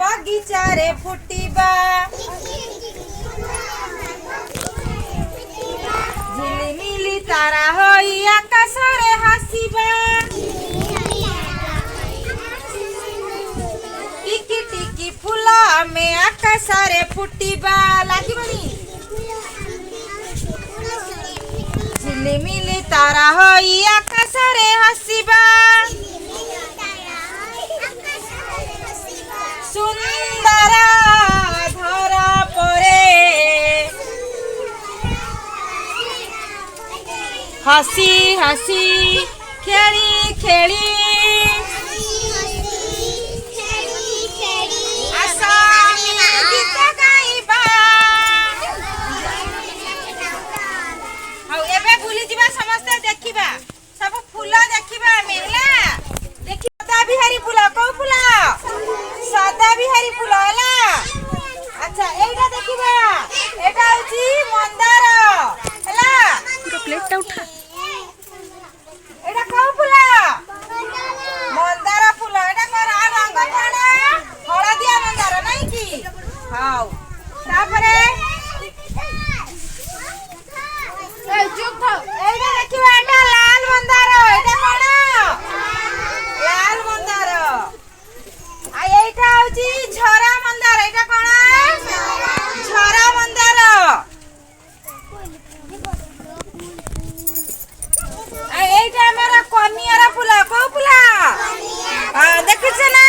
बगीचा रे फुटिबा झिलिमिली तारा होई आकाश रे हसीबा टिकी टिकी फूल में आकाश रे फुटिबा लागिबनी झिलिमिली तारा होई आकाश रे हसीबा सुंदर धरा परे हसी हसी खेली खेली गीत गाइबा बुली जीवा समस्ते देखिबा सब फूल देखिबा मेला देखि सदा बिहारी फूल को फूल सदा बिहारी फूल हला अच्छा एटा देखिबा एटा होची मंदार हला पूरा प्लेट टा उठा एटा को फूल मंदार फूल एटा कर रंग कोना हळदिया मंदार नहीं की हाउ तापरे ए चुप हो एटा देखिबा एटा लाल मंदार एटा कोना लाल मंदार आ एटा होची झरा मंदार एटा कोना झरा मंदार आ एटा हमरा कनियारा फूल को फूल हां देखिछ ना